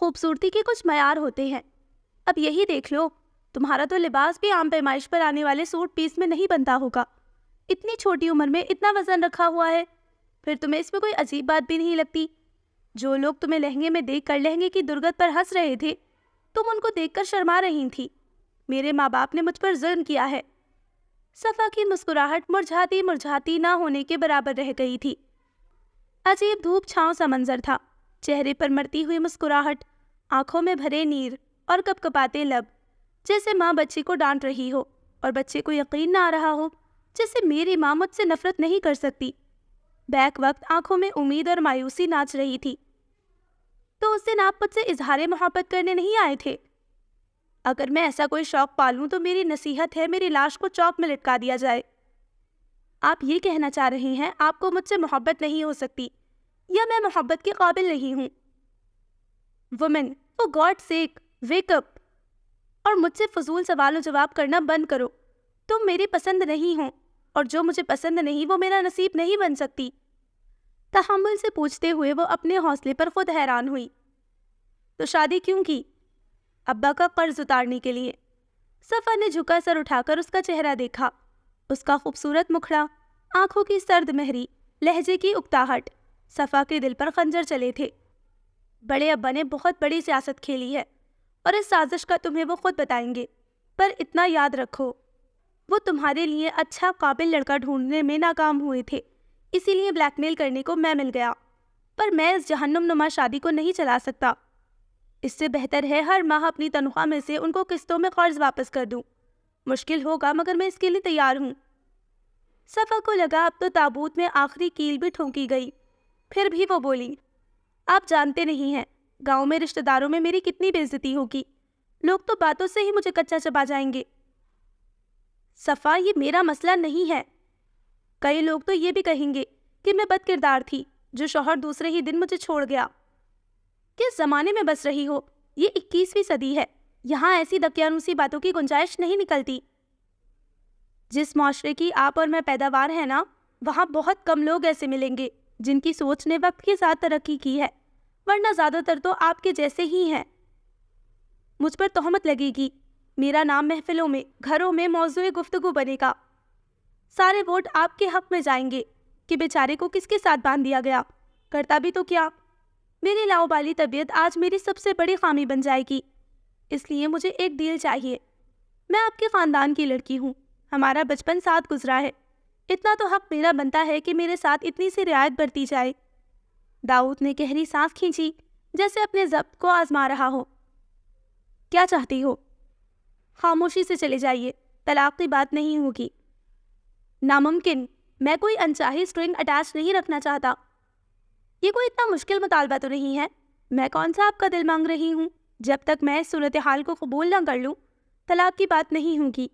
خوبصورتی کے کچھ معیار ہوتے ہیں. اب یہی دیکھ لو, تمہارا تو لباس بھی عام پیمائش پر آنے والے سوٹ پیس میں نہیں بنتا ہوگا. اتنی چھوٹی عمر میں اتنا وزن رکھا ہوا ہے. پھر تمہیں اس میں کوئی عجیب بات بھی نہیں لگتی؟ جو لوگ تمہیں لہنگے میں دیکھ کر لہنگے کی درگت پر ہنس رہے تھے, تم ان کو دیکھ کر شرما رہی تھی. میرے ماں باپ نے مجھ پر ظلم کیا ہے. صفا کی مسکراہٹ مرجھاتی نہ ہونے کے برابر رہ گئی تھی. عجیب دھوپ چھاؤں سا منظر تھا. چہرے پر مرتی ہوئی مسکراہٹ, آنکھوں میں بھرے نیر اور کپکپاتے لب, جیسے ماں بچے کو ڈانٹ رہی ہو اور بچے کو یقین نہ آ رہا ہو جیسے میری ماں مجھ سے نفرت نہیں کر سکتی. بیک وقت آنکھوں میں امید اور مایوسی ناچ رہی تھی. تو اس دن آپ مجھ سے اظہار محبت کرنے نہیں آئے تھے؟ اگر میں ایسا کوئی شوق پالوں تو میری نصیحت ہے میری لاش کو چوک میں لٹکا دیا جائے. آپ یہ کہنا چاہ رہے ہیں آپ کو مجھ سے محبت نہیں ہو سکتی, یا میں محبت کے قابل نہیں ہوں؟ Woman, for God sake wake up, اور مجھ سے فضول سوال و جواب کرنا بند کرو. تم میری پسند نہیں ہو, اور جو مجھے پسند نہیں وہ میرا نصیب نہیں بن سکتی. تحمل سے پوچھتے ہوئے وہ اپنے حوصلے پر خود حیران ہوئی. تو شادی کیوں کی؟ ابا کا قرض اتارنے کے لیے. صفا نے جھکا سر اٹھا کر اس کا چہرہ دیکھا. اس کا خوبصورت مکھڑا, آنکھوں کی سرد مہری, لہجے کی اکتاہٹ صفا کے دل پر خنجر چلے تھے. بڑے ابا نے بہت بڑی سیاست کھیلی ہے, اور اس سازش کا تمہیں وہ خود بتائیں گے. پر اتنا یاد رکھو, وہ تمہارے لیے اچھا قابل لڑکا ڈھونڈنے میں ناکام ہوئے تھے, اسی لیے بلیک میل کرنے کو میں مل گیا. پر میں اس جہنم نما شادی کو نہیں چلا سکتا. اس سے بہتر ہے ہر ماہ اپنی تنخواہ میں سے ان کو قسطوں میں قرض واپس کر دوں. مشکل ہوگا مگر میں اس کے لیے تیار ہوں. صفا کو لگا اب تو تابوت میں آخری کیل بھی ٹھونکی گئی. پھر بھی وہ بولی, آپ جانتے نہیں ہیں گاؤں میں رشتہ داروں میں میری کتنی بے عزتی ہوگی. لوگ تو باتوں سے ہی مجھے کچا چبا جائیں گے. صفا, یہ میرا مسئلہ نہیں ہے. کئی لوگ تو یہ بھی کہیں گے کہ میں بد کردار تھی جو شوہر دوسرے ہی دن مجھے چھوڑ گیا. کس زمانے میں بس رہی ہو؟ یہ 21ویں صدی ہے. یہاں ایسی دقیانوسی باتوں کی گنجائش نہیں نکلتی. جس معاشرے کی آپ اور میں پیداوار ہے نا, وہاں بہت کم لوگ ایسے ملیں گے جن کی سوچ نے وقت کے ساتھ ترقی کی ہے, ورنہ زیادہ تر تو آپ کے جیسے ہی ہیں. مجھ پر تہمت لگے گی, میرا نام محفلوں میں, گھروں میں موضوع گفتگو بنے گا. سارے ووٹ آپ کے حق میں جائیں گے کہ بیچارے کو کس کے ساتھ باندھ دیا گیا. کرتا بھی تو کیا. میری لاؤبالی طبیعت آج میری سب سے بڑی خامی بن جائے گی. اس لیے مجھے ایک ڈیل چاہیے. میں آپ کے خاندان کی لڑکی ہوں, ہمارا بچپن ساتھ گزرا ہے. اتنا تو حق میرا بنتا ہے کہ میرے ساتھ اتنی سی رعایت برتی جائے. داؤد نے گہری سانس کھینچی, جیسے اپنے ضبط کو آزما رہا ہو. کیا چاہتی ہو؟ خاموشی سے چلے جائیے, طلاق کی بات نہیں ہوگی. ناممکن, میں کوئی انچاہی اسٹرنگ اٹیچ نہیں رکھنا چاہتا. یہ کوئی اتنا مشکل مطالبہ تو نہیں ہے. میں کون سا آپ کا دل مانگ رہی ہوں. جب تک میں اس صورتحال کو قبول نہ کر لوں, طلاق کی بات نہیں ہوگی.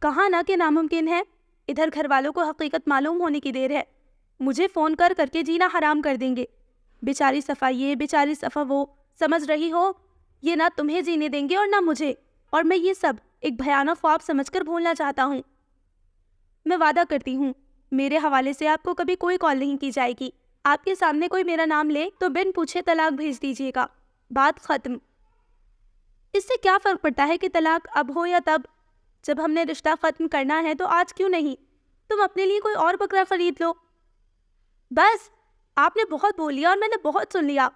کہاں نہ کہ ناممکن ہے. ادھر گھر والوں کو حقیقت معلوم ہونے کی دیر ہے. مجھے فون کر کر کے جینا حرام کر دیں گے. بیچاری صفا یہ, بیچاری صفا وہ, سمجھ رہی ہو؟ یہ نہ تمہیں جینے دیں گے اور نہ مجھے. اور میں یہ سب ایک بھیانک خواب سمجھ کر بھولنا چاہتا ہوں. میں وعدہ کرتی ہوں میرے حوالے سے آپ کو کبھی کوئی کال نہیں کی جائے گی. آپ کے سامنے کوئی میرا نام لے تو بن پوچھے طلاق بھیج دیجیے گا. بات ختم. اس سے کیا فرق پڑتا ہے کہ طلاق اب ہو یا تب؟ جب ہم نے رشتہ ختم کرنا ہے تو آج کیوں نہیں؟ تم اپنے لیے کوئی اور بکرا خرید لو. بس, آپ نے بہت بول لیا اور میں نے بہت سن لیا.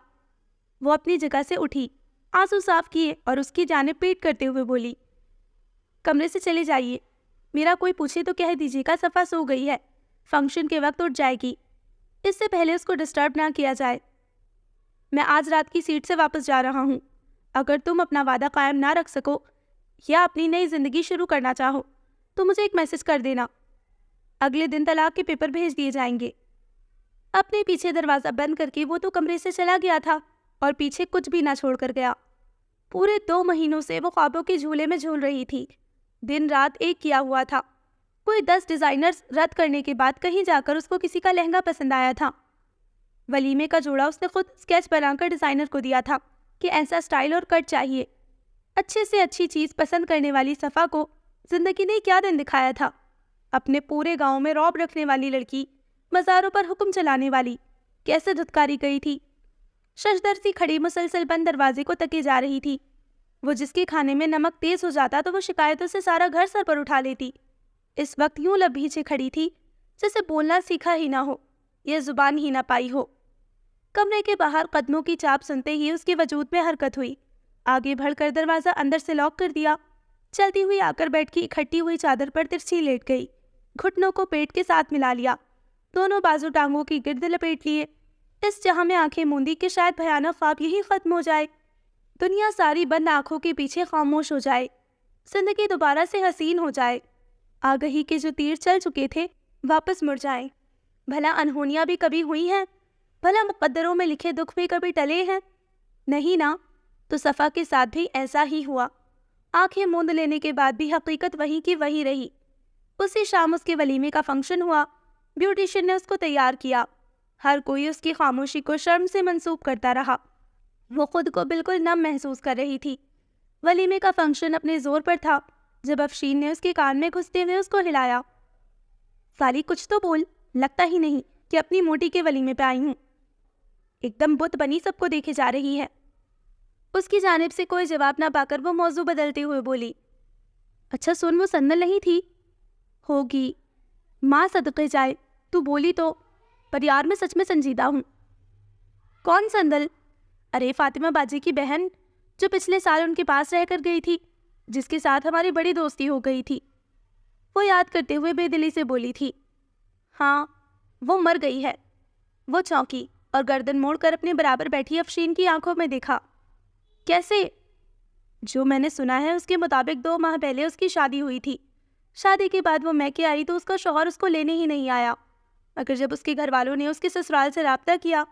وہ اپنی جگہ سے اٹھی, آنسو صاف کیے اور اس کی جانب پیٹ کرتے ہوئے بولی, کمرے سے چلے جائیے. میرا کوئی پوچھے تو کہہ دیجیے گا صفا سو گئی ہے, فنکشن کے وقت اٹھ جائے گی. اس سے پہلے اس کو ڈسٹرب نہ کیا جائے. میں آج رات کی سیٹ سے واپس جا رہا ہوں. اگر تم اپنا وعدہ قائم نہ رکھ سکو یا اپنی نئی زندگی شروع کرنا چاہو تو مجھے ایک میسج کر دینا. اگلے دن طلاق کے پیپر بھیج دیے جائیں گے. اپنے پیچھے دروازہ بند کر کے وہ تو کمرے سے چلا گیا تھا اور پیچھے کچھ بھی نہ چھوڑ کر گیا. پورے 2 مہینوں سے وہ خوابوں کے جھولے میں جھول رہی تھی. دن رات ایک کیا ہوا تھا. کوئی 10 ڈیزائنرز رد کرنے کے بعد کہیں جا کر اس کو کسی کا لہنگا پسند آیا تھا. ولیمے کا جوڑا اس نے خود اسکیچ بنا کر ڈیزائنر کو دیا تھا کہ ایسا سٹائل اور کٹ چاہیے. اچھے سے اچھی چیز پسند کرنے والی صفا کو زندگی نے کیا دن دکھایا تھا. اپنے پورے گاؤں میں رعب رکھنے والی لڑکی, مزاروں پر حکم چلانے والی, کیسے دھتکاری گئی تھی. ششدر سی کھڑی مسلسل بند دروازے کو تکے جا رہی تھی۔ وہ جس کے کھانے میں نمک تیز ہو جاتا تو وہ شکایتوں سے سارا گھر سر پر اٹھا لیتی، اس وقت یوں لب بھیچے کھڑی تھی جسے بولنا سیکھا ہی نہ ہو یا زبان ہی نہ پائی ہو۔ کمرے کے باہر قدموں کی چاپ سنتے ہی اس کے وجود میں حرکت ہوئی، آگے بڑھ کر دروازہ اندر سے لاک کر دیا، چلتی ہوئی آ کر بیٹھ کی اکٹھی ہوئی چادر پر ترچھی لیٹ گئی، گھٹنوں کو پیٹ کے ساتھ ملا لیا، دونوں بازو ٹانگوں کی گرد لپیٹ لیے، اس جہاں میں آنکھیں موندی کہ شاید بھیانک خواب یہی ختم ہو جائے، دنیا ساری بند آنکھوں کے پیچھے خاموش ہو جائے، زندگی دوبارہ سے حسین ہو جائے، آگہی کے جو تیر چل چکے تھے واپس مڑ جائیں۔ بھلا انہونیاں بھی کبھی ہوئی ہیں؟ بھلا مقدروں میں لکھے دکھ بھی کبھی ٹلے ہیں؟ نہیں نا، تو صفا کے ساتھ بھی ایسا ہی ہوا۔ آنکھیں موند لینے کے بعد بھی حقیقت وہی کی وہی رہی۔ اسی شام اس کے ولیمے کا فنکشن ہوا، بیوٹیشین نے اس کو تیار کیا، ہر کوئی اس کی خاموشی کو شرم سے منسوب کرتا رہا، وہ خود کو بالکل نم محسوس کر رہی تھی۔ ولیمے کا فنکشن اپنے زور پر تھا جب افشین نے اس کے کان میں گھستے ہوئے اس کو ہلایا، سالی کچھ تو بول، لگتا ہی نہیں کہ اپنی موٹی کے ولیمے پہ آئی ہوں، ایک دم بت بنی سب کو دیکھے جا رہی ہے۔ اس کی جانب سے کوئی جواب نہ پا کر وہ موضوع بدلتے ہوئے بولی، اچھا سن، وہ سندل نہیں تھی؟ ہوگی، ماں صدقے جائے، تو بولی تو، پر یار میں سچ میں سنجیدہ ہوں۔ کون سندل؟ ارے فاطمہ باجی کی بہن، جو پچھلے سال ان کے پاس رہ کر گئی تھی، جس کے ساتھ ہماری بڑی دوستی ہو گئی تھی۔ وہ یاد کرتے ہوئے بے دلی سے بولی تھی۔ ہاں، وہ مر گئی ہے۔ وہ چونکی اور گردن موڑ کر اپنے برابر بیٹھی افشین کی آنکھوں میں دیکھا۔ کیسے؟ جو میں نے سنا ہے اس کے مطابق 2 ماہ پہلے اس کی شادی ہوئی تھی، شادی کے بعد وہ میکے آئی تو اس کا شوہر اس کو لینے ہی نہیں آیا، مگر جب اس کے گھر والوں نے اس کے سسرال سے رابطہ کیا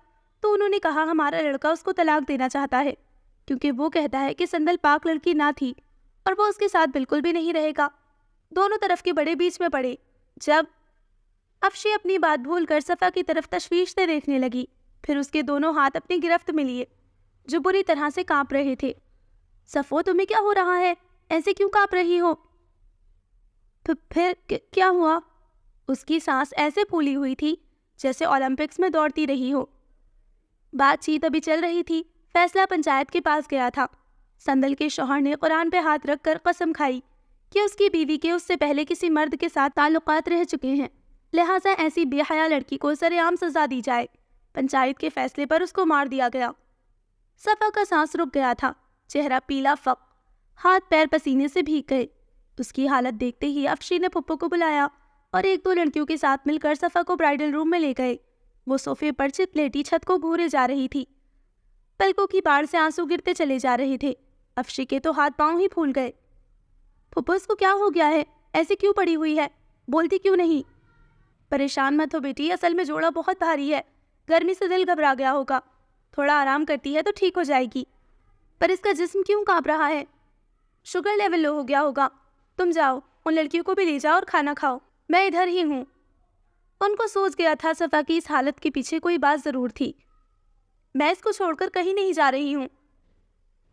تو انہوں نے کہا ہمارا لڑکا اس کو طلاق دینا چاہتا ہے، کیونکہ وہ کہتا ہے کہ سندل پاک لڑکی نہ تھی اور وہ اس کے ساتھ بالکل بھی نہیں رہے گا۔ دونوں طرف کے بڑے بیچ میں پڑے۔ جب افشی اپنی بات بھول کر صفا کی طرف تشویش سے دیکھنے لگی، پھر اس کے دونوں ہاتھ اپنی گرفت میں لیے جو بری طرح سے کانپ رہے تھے۔ صفو، تمہیں کیا ہو رہا ہے؟ ایسے کیوں کانپ رہی ہو؟ پھر کیا ہوا؟ اس کی سانس ایسے پھولی ہوئی تھی جیسے اولمپکس میں دوڑتی رہی ہو۔ بات چیت ابھی چل رہی تھی، فیصلہ پنچایت کے پاس گیا تھا۔ سندل کے شوہر نے قرآن پہ ہاتھ رکھ کر قسم کھائی کہ اس کی بیوی کے اس سے پہلے کسی مرد کے ساتھ تعلقات رہ چکے ہیں، لہٰذا ایسی بے حیا لڑکی کو سر عام سزا دی جائے۔ پنچایت کے فیصلے پر اس کو مار دیا گیا۔ صفا کا سانس رک گیا تھا، چہرہ پیلا فق، ہاتھ پیر پسینے سے بھیگ گئے۔ اس کی حالت دیکھتے ہی افشی نے پھپھو کو بلایا اور 1-2 لڑکیوں کے ساتھ مل کر صفا کو برائڈل روم میں لے گئے۔ وہ صوفے پر چت لیٹی چھت کو گھورے جا رہی تھی، پلکوں کی باڑ سے آنسو گرتے چلے جا رہے تھے۔ افشی کے تو ہاتھ پاؤں ہی پھول گئے۔ پھپھو، اس کو کیا ہو گیا ہے؟ ایسی کیوں پڑی ہوئی ہے؟ بولتی کیوں نہیں؟ پریشان مت ہو بیٹی، اصل میں جوڑا بہت بھاری ہے، گرمی سے دل گھبرا گیا ہوگا، تھوڑا آرام کرتی ہے تو ٹھیک ہو جائے گی۔ پر اس کا جسم کیوں کانپ رہا ہے؟ شوگر لیول لو ہو گیا ہوگا۔ تم جاؤ، ان لڑکیوں کو بھی لے جاؤ اور کھانا کھاؤ، میں ادھر ہی ہوں۔ ان کو سوچ گیا تھا صفا کی اس حالت کے پیچھے کوئی بات ضرور تھی۔ میں اس کو چھوڑ کر کہیں نہیں جا رہی ہوں۔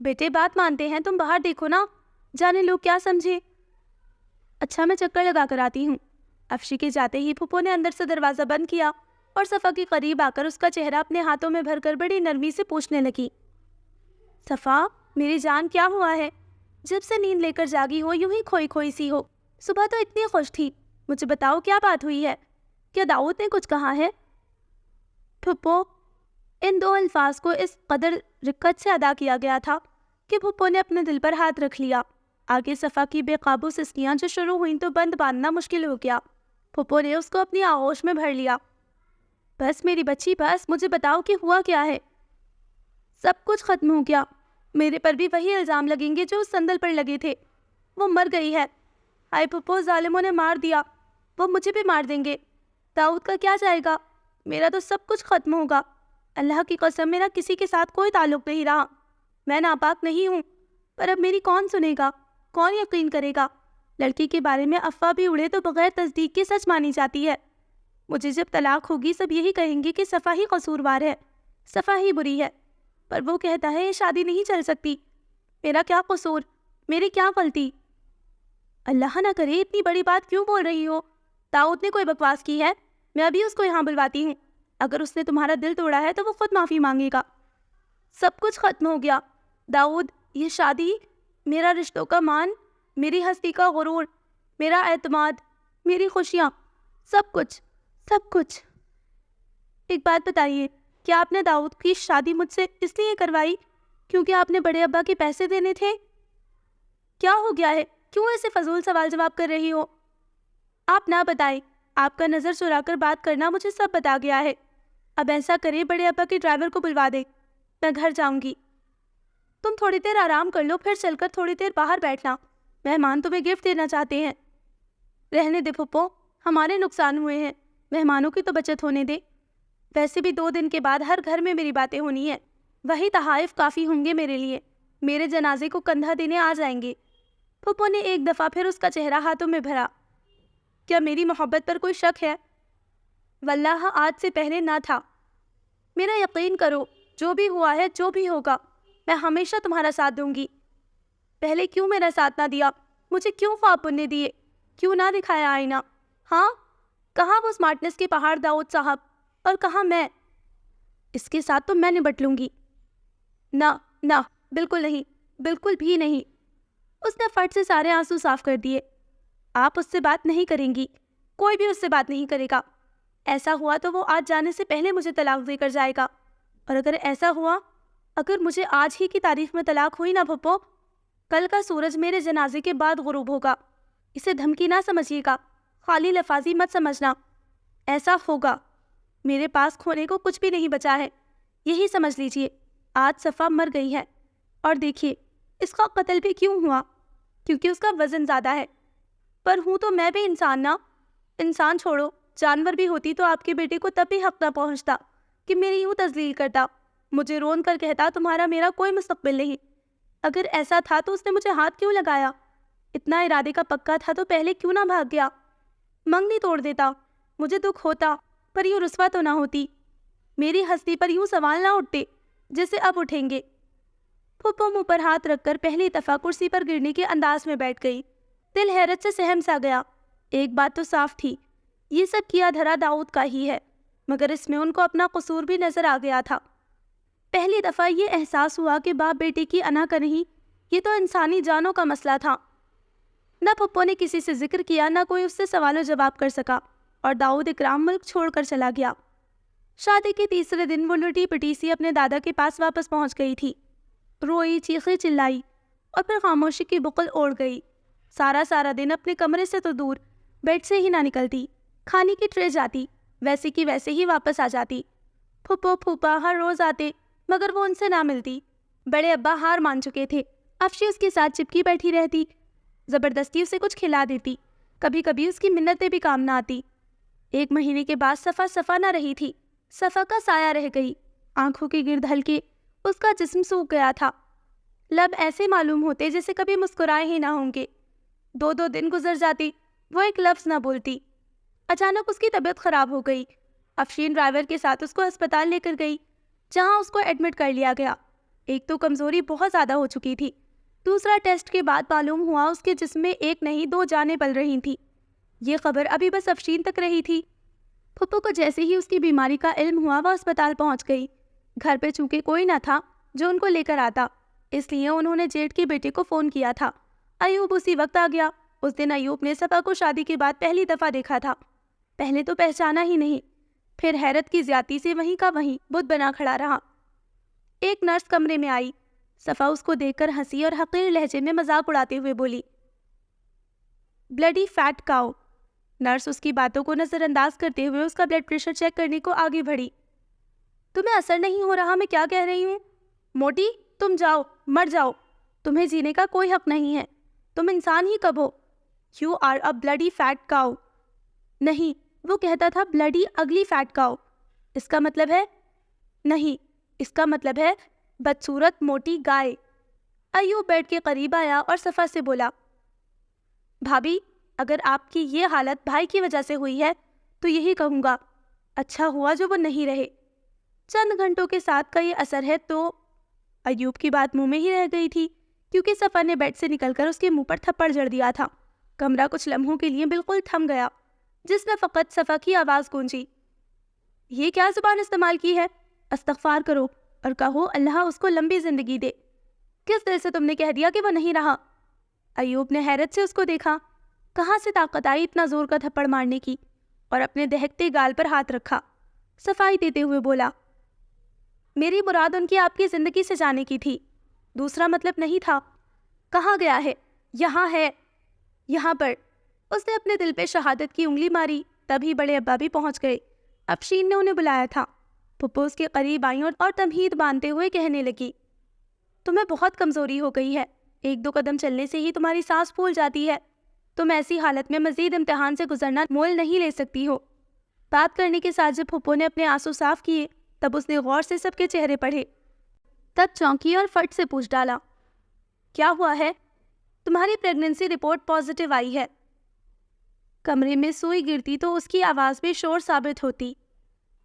بیٹے بات مانتے ہیں، تم باہر دیکھو نا، جانے لوگ کیا سمجھے۔ اچھا میں چکر لگا کر آتی ہوں۔ افشی کے جاتے ہی پھپھو نے اندر سے دروازہ بند کیا اور صفا کے قریب آ کر اس کا چہرہ اپنے ہاتھوں میں بھر کر بڑی نرمی سے پوچھنے لگی، صفا میری جان کیا ہوا ہے؟ جب سے نیند لے کر جاگی ہو یوں ہی کھوئی کھوئی سی ہو، صبح تو اتنی خوش تھی، مجھے بتاؤ کیا بات ہوئی ہے؟ کیا داؤد نے کچھ کہا ہے؟ پھپھو، ان 2 الفاظ کو اس قدر رقت سے ادا کیا گیا تھا کہ پھپھو نے اپنے دل پر ہاتھ رکھ لیا۔ آگے صفا کی بے قابو سسکیاں جو شروع ہوئیں تو بند باندھنا مشکل ہو گیا۔ پھپھو نے اس کو اپنی آغوش میں بھر لیا۔ بس میری بچی بس، مجھے بتاؤ کہ ہوا کیا ہے؟ سب کچھ ختم ہو گیا، میرے پر بھی وہی الزام لگیں گے جو اس سندل پر لگے تھے، وہ مر گئی ہے۔ ہائے پھپھو، ظالموں نے مار دیا، وہ مجھے بھی مار دیں گے۔ داؤد کا کیا جائے گا؟ میرا تو سب کچھ ختم ہوگا۔ اللہ کی قسم میرا کسی کے ساتھ کوئی تعلق نہیں رہا، میں ناپاک نہیں ہوں، پر اب میری کون سنے گا، کون یقین کرے گا؟ لڑکی کے بارے میں افواہ بھی اڑے تو بغیر تصدیق کے سچ مانی جاتی ہے۔ مجھے جب طلاق ہوگی سب یہی کہیں گے کہ صفا ہی قصوروار ہے، صفا ہی بری ہے، پر وہ کہتا ہے یہ شادی نہیں چل سکتی۔ میرا کیا قصور، میری کیا غلطی؟ اللہ نہ کرے، اتنی بڑی بات کیوں بول رہی ہو؟ داؤد نے کوئی بکواس کی ہے؟ میں ابھی اس کو یہاں بلواتی ہوں، اگر اس نے تمہارا دل توڑا ہے تو وہ خود معافی مانگے گا۔ سب کچھ ختم ہو گیا۔ داؤد، یہ شادی، میرا رشتوں کا مان، میری ہستی کا غرور، میرا اعتماد، میری خوشیاں، سب کچھ، سب کچھ۔ ایک بات بتائیے، کیا آپ نے داؤد کی شادی مجھ سے اس لیے کروائی کیونکہ آپ نے بڑے ابا کے پیسے دینے تھے؟ کیا ہو گیا ہے؟ کیوں ایسے فضول سوال جواب کر رہی ہو؟ آپ نہ بتائیں، آپ کا نظر چرا کر بات کرنا مجھے سب بتا گیا ہے۔ اب ایسا کرے، بڑے ابا کے ڈرائیور کو بلوا دے، میں گھر جاؤں گی۔ تم تھوڑی دیر آرام کر لو، پھر چل کر تھوڑی دیر باہر بیٹھنا، مہمان تمہیں گفٹ دینا چاہتے ہیں۔ رہنے دے پھپھو، ہمارے نقصان ہوئے ہیں، مہمانوں کی تو بچت ہونے دے۔ ویسے بھی 2 دن کے بعد ہر گھر میں میری باتیں ہونی ہیں، وہی تحائف کافی ہوں گے میرے لیے، میرے جنازے کو کندھا دینے آ جائیں گے۔ پھپھو نے ایک دفعہ پھر اس کا چہرہ ہاتھوں میں بھرا۔ کیا میری محبت پر کوئی شک ہے؟ واللہ آج سے پہلے نہ تھا۔ میرا یقین کرو، جو بھی ہوا ہے، جو بھی ہوگا، میں ہمیشہ تمہارا ساتھ دوں گی۔ پہلے کیوں میرا ساتھ نہ دیا؟ مجھے کیوں خواب بننے دیے؟ کیوں نہ دکھایا آئینہ؟ ہاں، کہاں وہ سمارٹنس کے پہاڑ داؤد صاحب، اور کہاں میں؟ اس کے ساتھ تو میں نپٹ لوں گی۔ نہ نہ، بالکل نہیں، بالکل بھی نہیں۔ اس نے فٹ سے سارے آنسو صاف کر دیے۔ آپ اس سے بات نہیں کریں گی، کوئی بھی اس سے بات نہیں کرے گا۔ ایسا ہوا تو وہ آج جانے سے پہلے مجھے طلاق دے کر جائے گا، اور اگر ایسا ہوا، اگر مجھے آج ہی کی تاریخ میں طلاق ہوئی نا پھپھو، کل کا سورج میرے جنازے کے بعد غروب ہوگا۔ اسے دھمکی نہ سمجھیے گا، خالی لفاظی مت سمجھنا۔ ایسا ہوگا، میرے پاس کھونے کو کچھ بھی نہیں بچا ہے، یہی سمجھ لیجئے۔ آج صفا مر گئی ہے، اور دیکھیے اس کا قتل بھی کیوں ہوا؟ کیونکہ اس کا وزن زیادہ ہے۔ پر ہوں تو میں بھی انسان نا، انسان چھوڑو، جانور بھی ہوتی تو آپ کے بیٹے کو تب بھی حق نہ پہنچتا کہ میری یوں تذلیل کرتا، مجھے رون کر کہتا تمہارا میرا کوئی مستقبل نہیں۔ اگر ایسا تھا تو اس نے مجھے ہاتھ کیوں لگایا؟ اتنا ارادے کا پکا تھا تو پہلے کیوں نہ بھاگ گیا؟ منگنی توڑ دیتا، مجھے دکھ ہوتا، پر یوں رسوا تو نہ ہوتی، میری ہستی پر یوں سوال نہ اٹھتے جیسے اب اٹھیں گے۔ پھپھو منہ پر ہاتھ رکھ کر پہلی دفعہ کرسی پر گرنے کے انداز میں بیٹھ گئی۔ دل حیرت سے سہم سا گیا۔ ایک بات تو صاف تھی، یہ سب کیا دھرا داؤد کا ہی ہے، مگر اس میں ان کو اپنا قصور بھی نظر آ گیا تھا۔ پہلی دفعہ یہ احساس ہوا کہ باپ بیٹے کی انا کنہی، یہ تو انسانی جانوں کا مسئلہ تھا۔ نہ پھپھو نے کسی سے ذکر کیا، نہ کوئی اس سے سوال و جواب کر سکا، اور داؤد اکرام ملک چھوڑ کر چلا گیا۔ شادی کے تیسرے دن وہ لٹی پٹی سی اپنے دادا کے پاس واپس پہنچ گئی تھی۔ روئی، چیخی چلائی، اور پھر خاموشی کی بقل اوڑھ گئی۔ سارا دن اپنے کمرے سے تو دور، بیڈ سے ہی نہ نکلتی، کھانے کی ٹرے جاتی، ویسے کی ویسے ہی واپس آ جاتی۔ پھپھو پھوپھا ہر روز آتے، مگر وہ ان سے نہ ملتی۔ بڑے ابا ہار مان چکے تھے، افشی اس کے ساتھ چپکی بیٹھی رہتی، زبردستی اسے کچھ کھلا دیتی، کبھی کبھی اس کی منتیں بھی کام نہ آتی۔ 1 مہینے کے بعد صفا نہ رہی تھی، صفا کا سایہ رہ گئی، آنکھوں کے گرد ہلکے، اس کا جسم سوکھ گیا تھا، لب ایسے معلوم ہوتے جیسے کبھی مسکرائے ہی نہ ہوں گے۔ 2 دن گزر جاتی، وہ ایک لفظ نہ بولتی۔ اچانک اس کی طبیعت خراب ہو گئی۔ افشین ڈرائیور کے ساتھ اس کو ہسپتال لے کر گئی، جہاں اس کو ایڈمٹ کر لیا گیا۔ ایک تو کمزوری بہت زیادہ ہو چکی تھی، دوسرا ٹیسٹ کے بعد معلوم ہوا اس کے جسم میں 1 نہیں 2 جانیں پل رہی تھیں۔ یہ خبر ابھی بس افشین تک رہی تھی۔ پھپھو کو جیسے ہی اس کی بیماری کا علم ہوا، وہ اسپتال پہنچ گئی۔ گھر پہ چونکہ کوئی نہ تھا جو ان کو لے کر آتا، اس لیے انہوں نے جیٹ کے بیٹے کو فون کیا تھا۔ ایوب اسی وقت آ گیا۔ اس دن ایوب نے صفا کو شادی کے بعد پہلی دفعہ دیکھا تھا۔ پہلے تو پہچانا ہی نہیں، پھر حیرت کی زیادتی سے وہیں کا وہیں بت بنا کھڑا رہا۔ ایک نرس کمرے میں آئی، صفا اس کو دیکھ کر ہنسی اور حقیر لہجے میں مذاق اڑاتے ہوئے بولی، بلڈی فیٹ کاؤ۔ نرس اس کی باتوں کو نظر انداز کرتے ہوئے اس کا بلڈ پریشر چیک کرنے کو آگے بڑھی۔ تمہیں اثر نہیں ہو رہا میں کیا کہہ رہی ہوں؟ موٹی، تم جاؤ، مر جاؤ، تمہیں جینے کا کوئی حق نہیں ہے، تم انسان ہی کب ہو؟ You are a bloody fat cow. نہیں، وہ کہتا تھا بلڈی اگلی فیٹ کاؤ۔ اس کا مطلب ہے؟ نہیں، اس کا مطلب ہے بدصورت موٹی گائے۔ ایوب بیڈ کے قریب آیا اور صفا سے بولا، بھابھی، اگر آپ کی یہ حالت بھائی کی وجہ سے ہوئی ہے تو یہی کہوں گا، اچھا ہوا جو وہ نہیں رہے۔ چند گھنٹوں کے ساتھ کا یہ اثر ہے تو ایوب کی بات منہ میں ہی رہ گئی تھی، کیونکہ صفا نے بیڈ سے نکل کر اس کے منہ پر تھپڑ جڑ دیا تھا۔ کمرہ کچھ لمحوں کے لیے بالکل تھم گیا، جس میں فقط صفا کی آواز گونجی، یہ کیا زبان استعمال کی ہے؟ استغفار کرو۔ اور کہو اللہ اس کو لمبی زندگی دے۔ کس دل سے تم نے کہہ دیا کہ وہ نہیں رہا؟ ایوب نے حیرت سے اس کو دیکھا۔ کہاں سے طاقت آئی اتنا زور کا تھپڑ مارنے کی؟ اور اپنے دہکتے گال پر ہاتھ رکھا، صفائی دیتے ہوئے بولا، میری مراد ان کی آپ کی زندگی سے جانے کی تھی، دوسرا مطلب نہیں تھا۔ کہاں گیا ہے؟ یہاں ہے، یہاں پر۔ اس نے اپنے دل پہ شہادت کی انگلی ماری، تبھی بڑے ابا بھی پہنچ گئے۔ افشین نے انہیں بلایا تھا۔ پھپھو اس کے قریب آئیں اور تمہید باندھتے ہوئے کہنے لگی، تمہیں بہت کمزوری ہو گئی ہے، 1-2 قدم چلنے سے ہی تمہاری سانس پھول جاتی ہے، تم ایسی حالت میں مزید امتحان سے گزرنا مول نہیں لے سکتی ہو۔ بات کرنے کے ساتھ جب پھپھو نے اپنے آنسو صاف کیے تب اس نے غور سے سب کے چہرے پڑھے، تب چونکی اور فٹ سے پوچھ ڈالا، کیا ہوا ہے؟ تمہاری پریگننسی رپورٹ پازیٹیو آئی ہے۔ کمرے میں سوئی گرتی تو اس کی آواز بھی شور ثابت ہوتی۔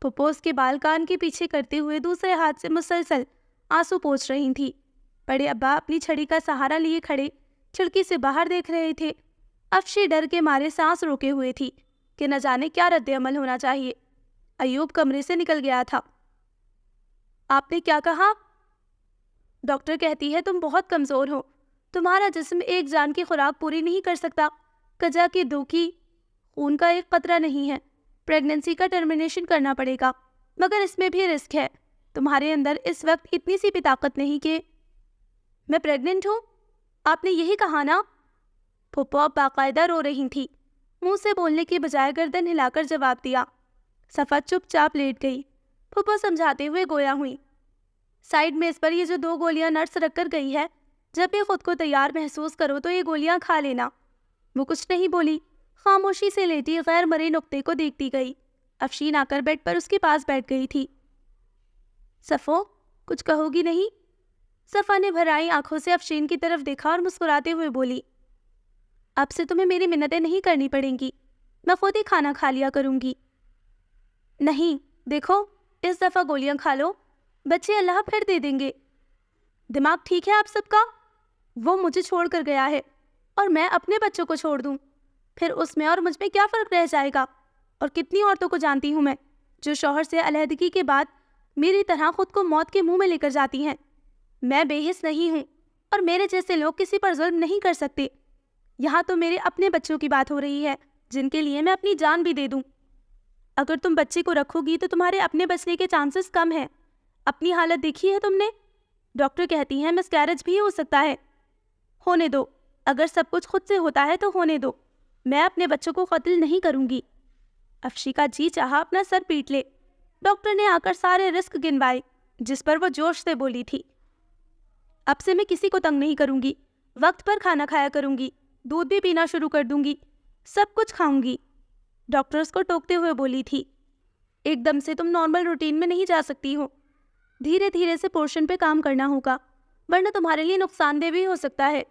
پھپھو اس کے بال کان کے پیچھے کرتے ہوئے دوسرے ہاتھ سے مسلسل آنسو پوچھ رہی تھی۔ بڑے ابا اپنی چھڑی کا سہارا لیے کھڑے کھڑکی سے باہر دیکھ رہے تھے۔ افشی ڈر کے مارے سانس روکے ہوئے تھی کہ نہ جانے کیا رد عمل ہونا چاہیے۔ ایوب کمرے سے نکل گیا تھا۔ آپ نے کیا کہا؟ ڈاکٹر کہتی ہے تم بہت کمزور ہو، تمہارا جسم ایک جان کی خوراک پوری نہیں کر سکتا، کجا کی دھوکی خون کا ایک قطرہ نہیں ہے، پریگننسی کا ٹرمینیشن کرنا پڑے گا، مگر اس میں بھی رسک ہے، تمہارے اندر اس وقت اتنی سی بھی طاقت نہیں کہ… میں پریگننٹ ہوں؟ آپ نے یہی کہا نا؟ پھپھو اب باقاعدہ رو رہی تھی، منہ سے بولنے کی بجائے گردن ہلا کر جواب دیا۔ صفا چپ چاپ لیٹ گئی۔ پھپھو سمجھاتے ہوئے گویا ہوئی، سائیڈ میں اس پر یہ جو 2 گولیاں نرس رکھ کر گئی ہے، جب بھی خود کو تیار محسوس کرو تو یہ گولیاں کھا لینا۔ وہ کچھ نہیں بولی، خاموشی سے لیٹی غیر مرئی نقطے کو دیکھتی گئی۔ افشین آ کر بیڈ پر اس کے پاس بیٹھ گئی تھی۔ صفو، کچھ کہو گی نہیں؟ صفا نے بھرائی آنکھوں سے افشین کی طرف دیکھا اور مسکراتے ہوئے بولی، اب سے تمہیں میری منتیں نہیں کرنی پڑیں گی، میں خود ہی کھانا کھا لیا کروں گی۔ نہیں، دیکھو اس دفعہ گولیاں کھا لو، بچے اللہ پھر دے دیں گے۔ دماغ ٹھیک ہے آپ سب کا؟ وہ مجھے چھوڑ کر گیا ہے اور میں اپنے بچوں کو چھوڑ دوں، پھر اس میں اور مجھ میں کیا فرق رہ جائے گا؟ اور کتنی عورتوں کو جانتی ہوں میں جو شوہر سے علیحدگی کے بعد میری طرح خود کو موت کے منہ میں لے کر جاتی ہیں۔ میں بے حس نہیں ہوں اور میرے جیسے لوگ کسی پر ظلم نہیں کر سکتے۔ یہاں تو میرے اپنے بچوں کی بات ہو رہی ہے جن کے لیے میں اپنی جان بھی دے دوں۔ اگر تم بچے کو رکھو گی تو تمہارے اپنے بچنے کے چانسز کم ہیں۔ اپنی حالت دیکھی ہے تم نے؟ ڈاکٹر کہتی ہیں مسکیریج بھی ہو سکتا ہے۔ ہونے دو، اگر سب کچھ خود سے ہوتا ہے تو ہونے دو، میں اپنے بچوں کو قتل نہیں کروں گی۔ افشی کا جی چاہا اپنا سر پیٹ لے۔ ڈاکٹر نے آ کر سارے رسک گنوائے جس پر وہ جوش سے بولی تھی۔ اب سے میں کسی کو تنگ نہیں کروں گی، وقت پر کھانا کھایا کروں گی، دودھ بھی پینا شروع کر دوں گی، سب کچھ کھاؤں گی۔ ڈاکٹر اس کو ٹوکتے ہوئے بولی تھی، ایک دم سے تم نارمل روٹین میں نہیں جا سکتی ہو، دھیرے دھیرے سے پورشن پہ کام کرنا ہوگا، ورنہ تمہارے لیے نقصان دہ بھی ہو سکتا ہے۔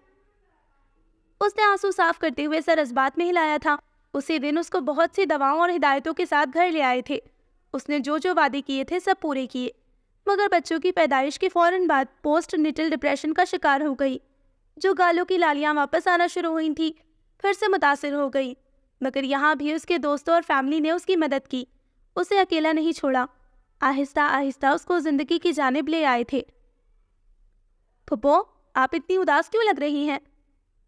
اس نے آنسو صاف کرتے ہوئے سر اس بات میں ہلایا تھا۔ اسی دن اس کو بہت سی دواؤں اور ہدایتوں کے ساتھ گھر لے آئے تھے۔ اس نے جو جو وعدے کیے تھے سب پورے کیے، مگر بچوں کی پیدائش کے فوراً بعد پوسٹ نیٹل ڈپریشن کا شکار ہو گئی۔ جو گالوں کی لالیاں واپس آنا شروع ہوئی تھیں پھر سے متاثر ہو گئی، مگر یہاں بھی اس کے دوستوں اور فیملی نے اس کی مدد کی، اسے اکیلا نہیں چھوڑا، آہستہ آہستہ اس کو زندگی کی جانب لے آئے تھے۔ پھپھو، آپ اتنی اداس کیوں لگ رہی ہیں؟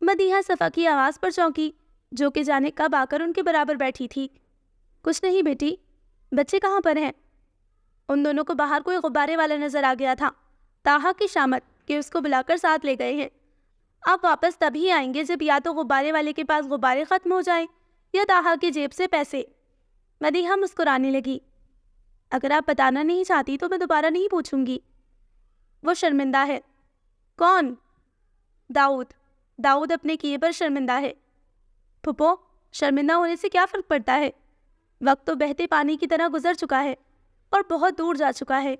مدیحہ صفا کی آواز پر چونکی، جو کہ جانے کب آ کر ان کے برابر بیٹھی تھی۔ کچھ نہیں بیٹی، بچے کہاں پر ہیں؟ ان دونوں کو باہر کوئی غبارے والا نظر آ گیا تھا، طاہا کی شامت کہ اس کو بلا کر ساتھ لے گئے ہیں۔ آپ واپس تبھی آئیں گے جب یا تو غبارے والے کے پاس غبارے ختم ہو جائیں یا طاہا کی جیب سے پیسے۔ مدیحہ مسکرانے لگی، اگر آپ بتانا نہیں چاہتی تو میں دوبارہ نہیں پوچھوں گی۔ وہ شرمندہ ہے۔ کون؟ داؤد اپنے کیے پر شرمندہ ہے۔ پھپھو، شرمندہ ہونے سے کیا فرق پڑتا ہے؟ وقت تو بہتے پانی کی طرح گزر چکا ہے اور بہت دور جا چکا ہے۔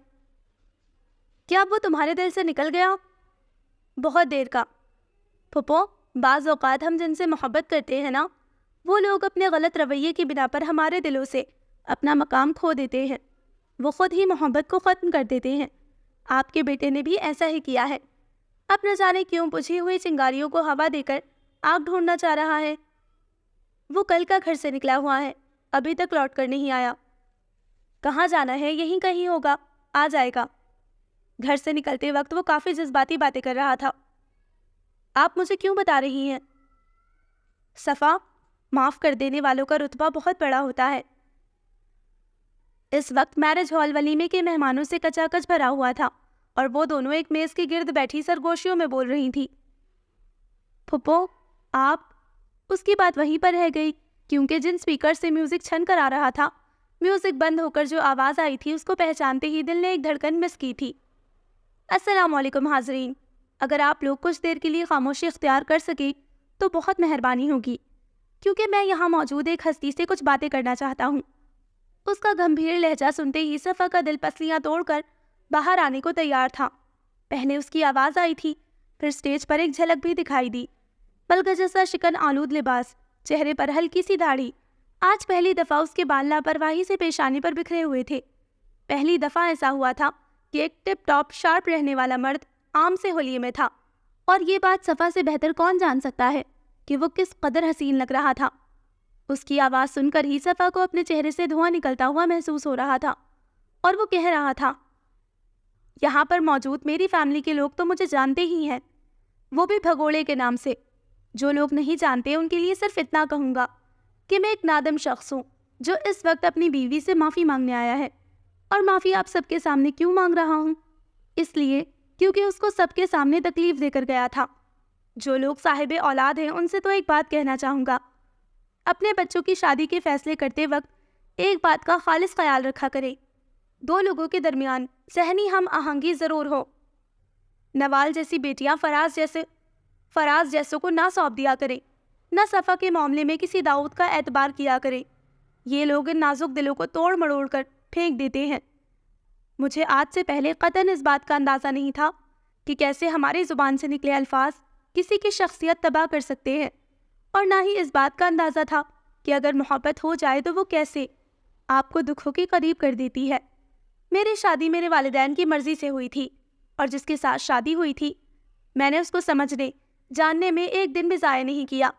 کیا اب وہ تمہارے دل سے نکل گیا؟ بہت دیر کا۔ پھپھو، بعض اوقات ہم جن سے محبت کرتے ہیں نا، وہ لوگ اپنے غلط رویے کی بنا پر ہمارے دلوں سے اپنا مقام کھو دیتے ہیں، وہ خود ہی محبت کو ختم کر دیتے ہیں۔ آپ کے بیٹے نے بھی ایسا ہی کیا ہے، اب نہ جانے کیوں بجھی ہوئی چنگاریوں کو ہوا دے کر آگ ڈھونڈنا چاہ رہا ہے۔ وہ کل کا گھر سے نکلا ہوا ہے، ابھی تک لوٹ کر نہیں آیا۔ کہاں جانا ہے؟ یہیں کہیں ہوگا، آ جائے گا۔ گھر سے نکلتے وقت وہ کافی جذباتی باتیں کر رہا تھا۔ آپ مجھے کیوں بتا رہی ہیں؟ صفا، معاف کر دینے والوں کا رتبہ بہت بڑا ہوتا ہے۔ اس وقت میرج ہال ولیمے کے مہمانوں سے کچا کچ بھرا ہوا تھا اور وہ دونوں ایک میز کے گرد بیٹھی سرگوشیوں میں بول رہی تھی۔ پھپھو، آپ؟ اس کی بات وہیں پر رہ گئی کیونکہ جن سپیکر سے میوزک چھن کر آ رہا تھا، میوزک بند ہو کر جو آواز آئی تھی اس کو پہچانتے ہی دل نے ایک دھڑکن مس کی تھی۔ السلام علیکم حاضرین، اگر آپ لوگ کچھ دیر کے لیے خاموشی اختیار کر سکے تو بہت مہربانی ہوگی، کیونکہ میں یہاں موجود ایک ہستی سے کچھ باتیں کرنا چاہتا ہوں۔ اس کا گمبھیر لہجہ سنتے ہی صفا کا دل پسلیاں توڑ کر باہر آنے کو تیار تھا۔ پہلے اس کی آواز آئی تھی، پھر سٹیج پر ایک جھلک بھی دکھائی دی۔ ملکہ جیسا شکن آلود لباس، چہرے پر ہلکی سی داڑھی۔ آج پہلی دفعہ اس کے بال لاپرواہی سے پیشانی پر بکھرے ہوئے تھے۔ پہلی دفعہ ایسا ہوا تھا کہ ایک ٹپ ٹاپ شارپ رہنے والا مرد عام سے ہولیے میں تھا، اور یہ بات صفا سے بہتر کون جان سکتا ہے کہ وہ کس قدر حسین لگ رہا تھا۔ اس کی آواز سن کر ہی صفا کو اپنے چہرے سے دھواں نکلتا ہوا محسوس ہو رہا تھا، اور وہ کہہ رہا تھا، یہاں پر موجود میری فیملی کے لوگ تو مجھے جانتے ہی ہیں، وہ بھی بھگوڑے کے نام سے۔ جو لوگ نہیں جانتے ان کے لیے صرف اتنا کہوں گا کہ میں ایک نادم شخص ہوں جو اس وقت اپنی بیوی سے معافی مانگنے آیا ہے۔ اور معافی آپ سب کے سامنے کیوں مانگ رہا ہوں؟ اس لیے کیونکہ اس کو سب کے سامنے تکلیف دے کر گیا تھا۔ جو لوگ صاحب اولاد ہیں ان سے تو ایک بات کہنا چاہوں گا، اپنے بچوں کی شادی کے فیصلے کرتے وقت ایک بات کا خالص خیال رکھا کرے، دو لوگوں کے درمیان ذہنی ہم آہنگی ضرور ہو۔ نوال جیسی بیٹیاں فراز جیسوں کو نہ سونپ دیا کرے، نہ صفا کے معاملے میں کسی داؤد کا اعتبار کیا کرے۔ یہ لوگ ان نازک دلوں کو توڑ مڑوڑ کر پھینک دیتے ہیں۔ مجھے آج سے پہلے قطعاً اس بات کا اندازہ نہیں تھا کہ کیسے ہماری زبان سے نکلے الفاظ کسی کی شخصیت تباہ کر سکتے ہیں، اور نہ ہی اس بات کا اندازہ تھا کہ اگر محبت ہو جائے تو وہ کیسے آپ کو دکھوں کے قریب کر دیتی ہے۔ میری شادی میرے والدین کی مرضی سے ہوئی تھی، اور جس کے ساتھ شادی ہوئی تھی میں نے اس کو سمجھنے جاننے میں ایک دن بھی ضائع نہیں کیا۔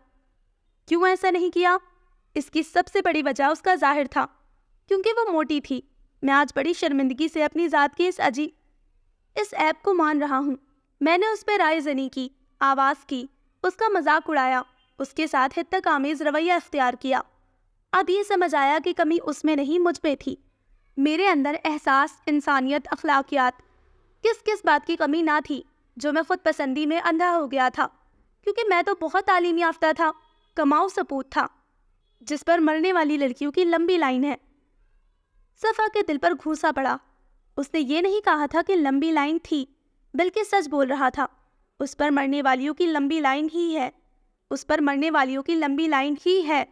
کیوں ایسا نہیں کیا؟ اس کی سب سے بڑی وجہ اس کا ظاہر تھا، کیونکہ وہ موٹی تھی۔ میں آج بڑی شرمندگی سے اپنی ذات کی اس عیب کو مان رہا ہوں۔ میں نے اس پہ رائے زنی کی، آواز کی، اس کا مذاق اڑایا، اس کے ساتھ حدت آمیز رویہ اختیار کیا۔ اب یہ سمجھ آیا کہ کمی اس میں نہیں مجھ میں تھی۔ میرے اندر احساس، انسانیت، اخلاقیات، کس بات کی کمی نہ تھی جو میں خود پسندی میں اندھا ہو گیا تھا، کیونکہ میں تو بہت تعلیم یافتہ تھا، کماؤ سپوت تھا، جس پر مرنے والی لڑکیوں کی لمبی لائن ہے۔ صفا کے دل پر گھوسا پڑا۔ اس نے یہ نہیں کہا تھا کہ لمبی لائن تھی، بلکہ سچ بول رہا تھا۔ اس پر مرنے والیوں کی لمبی لائن ہی ہے، اس پر مرنے والیوں کی لمبی لائن ہی ہے۔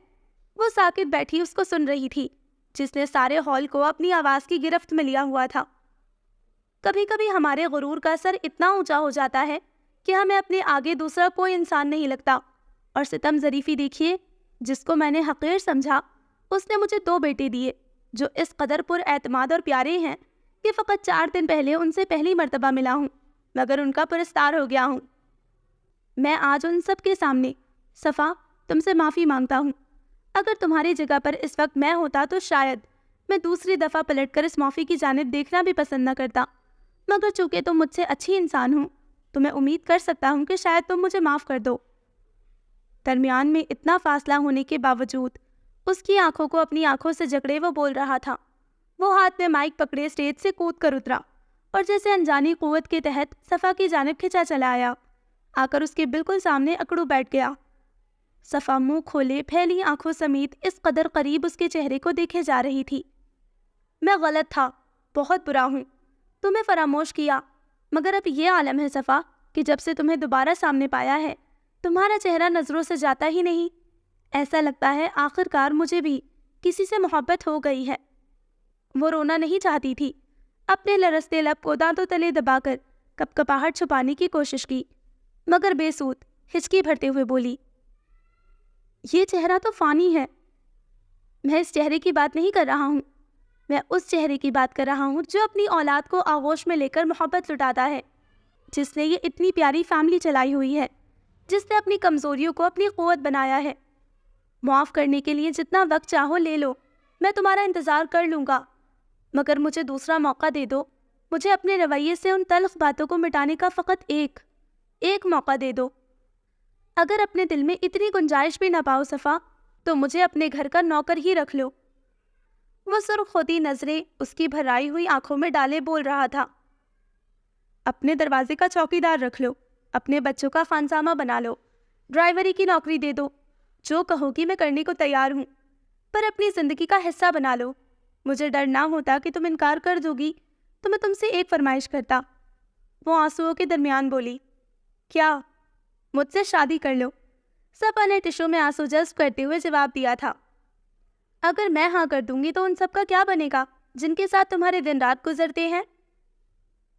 وہ ساکت بیٹھی اس کو سن رہی تھی، جس نے سارے ہال کو اپنی آواز کی گرفت میں لیا ہوا تھا۔ کبھی کبھی ہمارے غرور کا سر اتنا اونچا ہو جاتا ہے کہ ہمیں اپنے آگے دوسرا کوئی انسان نہیں لگتا۔ اور ستم ظریفی دیکھیے، جس کو میں نے حقیر سمجھا، اس نے مجھے 2 بیٹے دیے جو اس قدر پر اعتماد اور پیارے ہیں کہ فقط 4 دن پہلے ان سے پہلی مرتبہ ملا ہوں، مگر ان کا پرستار ہو گیا ہوں۔ میں آج ان سب کے سامنے صفا تم سے معافی مانگتا ہوں۔ اگر تمہاری جگہ پر اس وقت میں ہوتا تو شاید میں دوسری دفعہ پلٹ کر اس معافی کی جانب دیکھنا بھی پسند نہ کرتا، مگر چونکہ تم مجھ سے اچھی انسان ہوں تو میں امید کر سکتا ہوں کہ شاید تم مجھے معاف کر دو۔ درمیان میں اتنا فاصلہ ہونے کے باوجود اس کی آنکھوں کو اپنی آنکھوں سے جکڑے وہ بول رہا تھا۔ وہ ہاتھ میں مائک پکڑے اسٹیج سے کود کر اترا اور جیسے انجانی قوت کے تحت صفا کی جانب کھنچا چلا آیا، آ کر اس کے بالکل سامنے اکڑو بیٹھ گیا۔ صفا منہ کھولے پھیلی آنکھوں سمیت اس قدر قریب اس کے چہرے کو دیکھے جا رہی تھی۔ میں غلط تھا، بہت برا ہوں، تمہیں فراموش کیا، مگر اب یہ عالم ہے صفا کہ جب سے تمہیں دوبارہ سامنے پایا ہے تمہارا چہرہ نظروں سے جاتا ہی نہیں۔ ایسا لگتا ہے آخر کار مجھے بھی کسی سے محبت ہو گئی ہے۔ وہ رونا نہیں چاہتی تھی، اپنے لرزتے لب کو دانتوں تلے دبا کر کپکپاہٹ چھپانے کی کوشش کی، مگر بے سود ہچکی بھرتے ہوئے بولی، یہ چہرہ تو فانی ہے۔ میں اس چہرے کی بات نہیں کر رہا ہوں، میں اس چہرے کی بات کر رہا ہوں جو اپنی اولاد کو آغوش میں لے کر محبت لٹاتا ہے، جس نے یہ اتنی پیاری فیملی چلائی ہوئی ہے، جس نے اپنی کمزوریوں کو اپنی قوت بنایا ہے۔ معاف کرنے کے لیے جتنا وقت چاہو لے لو، میں تمہارا انتظار کر لوں گا، مگر مجھے دوسرا موقع دے دو، مجھے اپنے رویے سے ان تلخ باتوں کو مٹانے کا فقط ایک موقع دے دو۔ اگر اپنے دل میں اتنی گنجائش بھی نہ پاؤ صفا، تو مجھے اپنے گھر کا نوکر ہی رکھ لو۔ وہ سرخ ہوتی نظریں اس کی بھرائی ہوئی آنکھوں میں ڈالے بول رہا تھا، اپنے دروازے کا چوکیدار رکھ لو، اپنے بچوں کا خانسامہ بنا لو، ڈرائیوری کی نوکری دے دو، جو کہو گی میں کرنے کو تیار ہوں، پر اپنی زندگی کا حصہ بنا لو۔ مجھے ڈر نہ ہوتا کہ تم انکار کر دو گی تو میں تم سے ایک فرمائش کرتا۔ وہ آنسوؤں کے درمیان بولی، کیا؟ مجھ سے شادی کر لو۔ صفا نے ٹشو میں آنسو جذب کرتے ہوئے جواب دیا تھا، اگر میں ہاں کر دوں گی تو ان سب کا کیا بنے گا جن کے ساتھ تمہارے دن رات گزرتے ہیں؟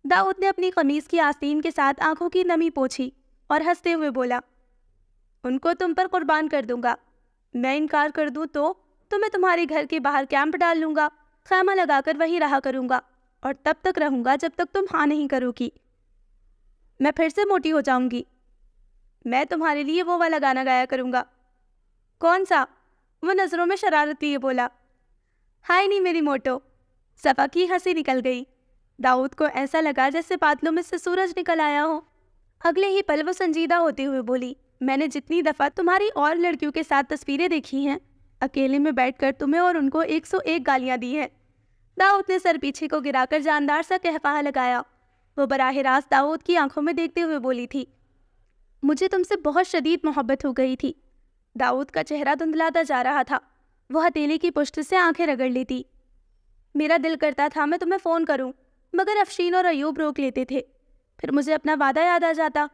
داؤد نے اپنی قمیض کی آستین کے ساتھ آنکھوں کی نمی پوچھی اور ہنستے ہوئے بولا، ان کو تم پر قربان کر دوں گا۔ میں انکار کر دوں تو میں تمہارے گھر کے باہر کیمپ ڈال لوں گا، خیمہ لگا کر وہیں رہا کروں گا، اور تب تک رہوں گا جب تک تم ہاں نہیں کرو گی۔ میں پھر سے موٹی ہو جاؤں گی۔ میں تمہارے لیے وہ والا گانا گایا کروں گا۔ کون سا؟ وہ نظروں میں شرارت لیے بولا۔ ہائے نہیں میری موٹو۔ صفا کی ہنسی نکل گئی۔ داؤد کو ایسا لگا جیسے بادلوں میں سے سورج نکل آیا ہو۔ اگلے ہی پل وہ سنجیدہ ہوتے ہوئے بولی، میں نے جتنی دفعہ تمہاری اور لڑکیوں کے ساتھ تصویریں دیکھی ہیں، اکیلے میں بیٹھ کر تمہیں اور ان کو 101 گالیاں دی ہیں۔ داؤد نے سر پیچھے کو گرا کر جاندار سا قہقہہ لگایا۔ وہ براہ راست داؤد کی آنکھوں میں دیکھتے ہوئے بولی تھی، مجھے تم سے بہت شدید محبت ہو گئی تھی۔ داؤد کا چہرہ دھندلاتا جا رہا تھا۔ وہ ہتھیلی کی پشت سے آنکھیں رگڑ لیتی۔ میرا دل کرتا تھا میں تمہیں فون کروں، مگر افشین اور ایوب روک لیتے تھے۔ پھر مجھے اپنا وعدہ یاد آ جاتا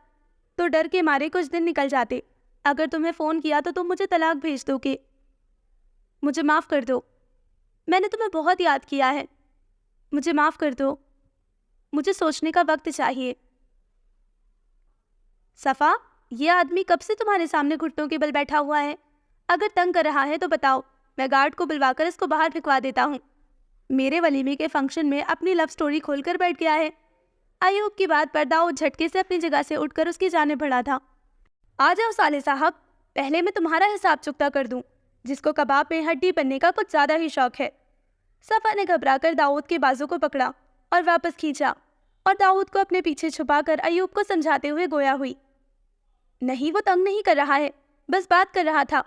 تو ڈر کے مارے کچھ دن نکل جاتے۔ اگر تمہیں فون کیا تو تم مجھے طلاق بھیج دو گے۔ مجھے معاف کر دو، میں نے تمہیں بہت یاد کیا ہے۔ مجھے معاف کر دو، مجھے سوچنے کا وقت چاہیے۔ صفا، یہ آدمی کب سے تمہارے سامنے گھٹنوں کے بل بیٹھا ہوا ہے؟ اگر تنگ کر رہا ہے تو بتاؤ، میں گارڈ کو بلوا کر اس کو باہر پھینکوا دیتا ہوں۔ میرے ولیمے کے فنکشن میں اپنی لو سٹوری کھول کر بیٹھ گیا ہے۔ ایوب کی بات پر داؤد جھٹکے سے اپنی جگہ سے اٹھ کر اس کی جانب بڑھا تھا۔ آ جاؤ صالح صاحب، پہلے میں تمہارا حساب چکتا کر دوں، جس کو کباب میں ہڈی بننے کا کچھ زیادہ ہی شوق ہے۔ صفا نے گھبرا کر داؤد کے بازو کو پکڑا اور واپس کھینچا، اور داؤد کو اپنے پیچھے چھپا کر ایوب کو سمجھاتے ہوئے گویا ہوئی، نہیں وہ تنگ نہیں کر رہا ہے، بس بات کر رہا تھا۔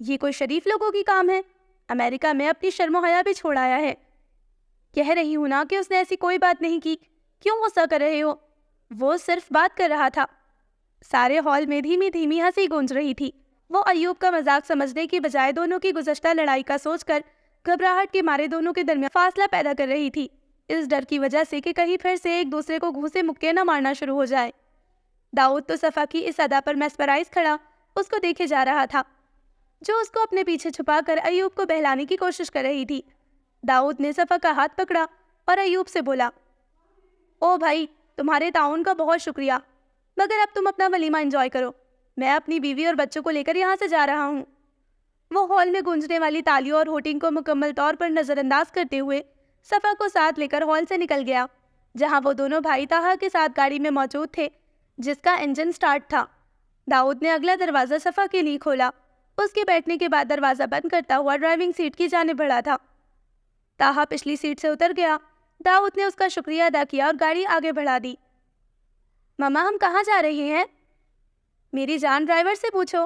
یہ کوئی شریف لوگوں کی کام ہے؟ امریکہ میں اپنی شرم و حیا بھی چھوڑ آیا ہے۔ کہہ رہی ہوں نا کہ اس نے ایسی کوئی بات نہیں کی، کیوں غصہ کر رہے ہو؟ وہ صرف بات کر رہا تھا۔ سارے ہال میں دھیمی دھیمی ہنسی گونج رہی تھی۔ وہ ایوب کا مذاق سمجھنے کی بجائے دونوں کی گزشتہ لڑائی کا سوچ کر گھبراہٹ کے مارے دونوں کے درمیان فاصلہ پیدا کر رہی تھی، اس ڈر کی وجہ سے کہ کہیں پھر سے ایک دوسرے کو گھوسے مکے نہ مارنا شروع ہو جائے۔ داؤد تو صفا کی اس ادا پر میسمرائز کھڑا اس کو دیکھے جا رہا تھا، جو اس کو اپنے پیچھے چھپا کر ایوب کو بہلانے کی کوشش کر رہی تھی۔ داؤد نے صفا کا ہاتھ پکڑا اور ایوب سے بولا، او بھائی، تمہارے تعاون کا بہت شکریہ، مگر اب تم اپنا ولیمہ انجوائے کرو، میں اپنی بیوی اور بچوں کو لے کر یہاں سے جا رہا ہوں۔ وہ ہال میں گونجنے والی تالیوں اور ہوٹنگ کو مکمل طور پر نظر انداز کرتے ہوئے صفا کو ساتھ لے کر ہال سے نکل گیا، جہاں وہ دونوں بھائی طاہا کے ساتھ گاڑی میں موجود تھے جس کا انجن سٹارٹ تھا۔ داؤد نے اگلا دروازہ صفا کے لیے کھولا، اس کے بیٹھنے کے بعد دروازہ بند کرتا ہوا ڈرائیونگ سیٹ کی جانب بڑھا تھا۔ طاہا پچھلی سیٹ سے اتر گیا۔ داؤد نے اس کا شکریہ ادا کیا اور گاڑی آگے بڑھا دی۔ ماما، ہم کہاں جا رہے ہیں؟ میری جان، ڈرائیور سے پوچھو۔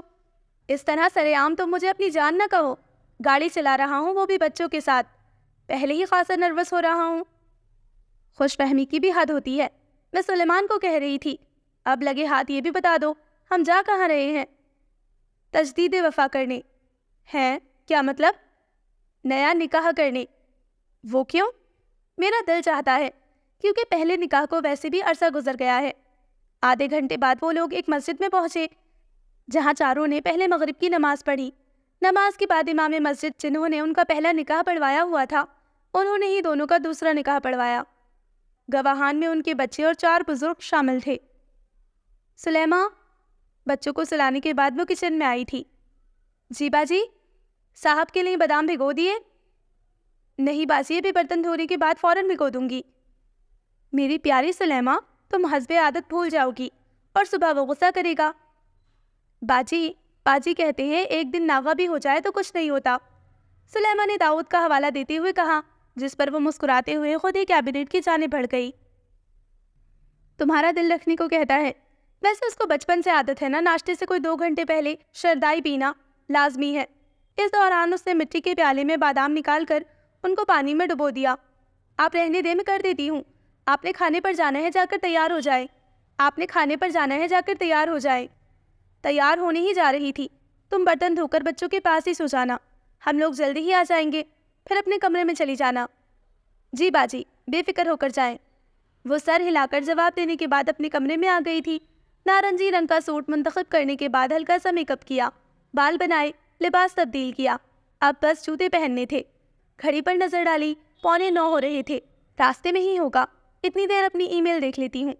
اس طرح سرے عام تو مجھے اپنی جان نہ کہو، گاڑی چلا رہا ہوں، وہ بھی بچوں کے ساتھ، پہلے ہی خاصا نروس ہو رہا ہوں۔ خوش فہمی کی بھی حد ہوتی ہے، میں سلیمان کو کہہ رہی تھی، اب لگے ہاتھ یہ بھی بتا دو ہم جا کہاں رہے ہیں؟ تجدید وفا کرنے۔ ہیں؟ کیا مطلب؟ نیا نکاح کرنے۔ وہ کیوں؟ میرا دل چاہتا ہے، کیونکہ پہلے نکاح کو ویسے بھی عرصہ گزر گیا ہے۔ آدھے گھنٹے بعد وہ لوگ ایک مسجد میں پہنچے، جہاں چاروں نے پہلے مغرب کی نماز پڑھی۔ نماز کے بعد امام مسجد، جنہوں نے ان کا پہلا نکاح پڑھوایا ہوا تھا، انہوں نے ہی دونوں کا دوسرا نکاح پڑھوایا۔ گواہان میں ان کے بچے اور 4 بزرگ شامل تھے۔ سلیمہ، بچوں کو سلانے کے بعد وہ کچن میں آئی تھی۔ جی باجی، صاحب کے لیے بادام بھگو دیے؟ نہیں باجی، ابھی برتن دھونے کے بعد فوراً بھگو دوں گی۔ میری پیاری سلیمہ، تم حسب عادت بھول جاؤ گی اور صبح وہ غصہ کرے گا۔ باجی کہتے ہیں ایک دن ناغہ بھی ہو جائے تو کچھ نہیں ہوتا۔ سلیمہ نے داؤد کا حوالہ دیتے ہوئے کہا، جس پر وہ مسکراتے ہوئے خود ہی کیبنٹ کی جانب بڑھ گئی۔ تمہارا دل رکھنے کو کہتا ہے۔ ویسے اس کو بچپن سے عادت ہے نا ناشتے سے کوئی 2 گھنٹے پہلے شردائی پینا لازمی ہے۔ اس دوران اس نے مٹی کے پیالے میں بادام نکال کر ان کو پانی میں ڈبو دیا۔ آپ رہنے دے، میں کر دیتی ہوں۔ آپ نے کھانے پر جانا ہے، جا کر تیار ہو جائے۔ آپ نے کھانے پر جانا ہے، جا کر تیار ہو جائے۔ تیار ہونے ہی جا رہی تھی۔ تم برتن دھو کر بچوں کے پاس ہی سو جانا، ہم لوگ جلدی ہی آ جائیں گے، پھر اپنے کمرے میں چلی جانا۔ جی باجی، بے فکر ہو کر جائیں۔ وہ سر ہلا کر جواب دینے کے بعد اپنے کمرے میں آ گئی تھی۔ نارنجی رنگ کا سوٹ منتخب کرنے کے بعد ہلکا سا میک اپ کیا، بال بنائے، لباس تبدیل کیا۔ اب بس جوتے پہننے تھے۔ گھڑی پر نظر ڈالی، 8:45 ہو رہے تھے۔ راستے میں ہی ہوگا، اتنی دیر اپنی ای میل دیکھ لیتی ہوں۔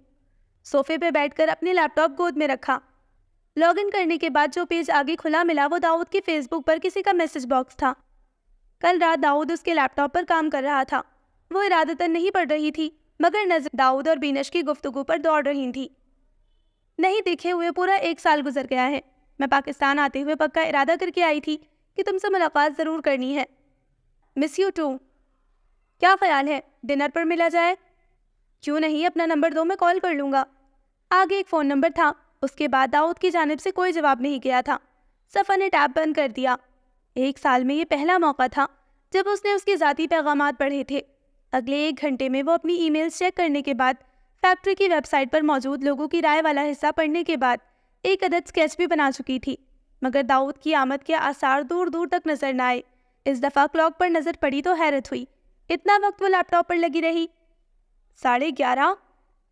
صوفے پہ بیٹھ کر اپنے لیپ ٹاپ گود میں رکھا۔ لاگ ان کرنے کے بعد جو پیج آگے کھلا ملا وہ داؤد کے فیس بک پر کسی کا میسج باکس تھا۔ کل رات داؤد اس کے لیپ ٹاپ پر کام کر رہا تھا۔ وہ ارادتاً نہیں پڑھ رہی تھی، مگر نظر داؤد اور بینش کی گفتگو پر دوڑ رہی تھی۔ نہیں دیکھے ہوئے پورا 1 سال گزر گیا ہے۔ میں پاکستان آتے ہوئے پکا ارادہ کر کے آئی تھی کہ تم سے ملاقات ضرور کرنی ہے۔ Miss you too. کیا خیال ہے ڈنر پر ملا جائے؟ کیوں نہیں، اپنا نمبر دو، میں کال کر لوں گا۔ آگے ایک فون نمبر تھا، اس کے بعد داؤد کی جانب سے کوئی جواب نہیں کیا تھا۔ صفا نے ٹیب بند کر دیا۔ 1 سال میں یہ پہلا موقع تھا جب اس نے اس کے ذاتی پیغامات پڑھے تھے۔ اگلے 1 گھنٹے میں وہ اپنی ای میلز چیک کرنے کے بعد فیکٹری کی ویب سائٹ پر موجود لوگوں کی رائے والا حصہ پڑھنے کے بعد ایک عدد اسکیچ بھی بنا چکی تھی، مگر داؤد کی آمد کے آثار دور دور تک نظر نہ آئے۔ اس دفعہ کلاک پر نظر پڑی تو حیرت ہوئی، اتنا وقت وہ لیپ ٹاپ پر لگی رہی۔ 11:30۔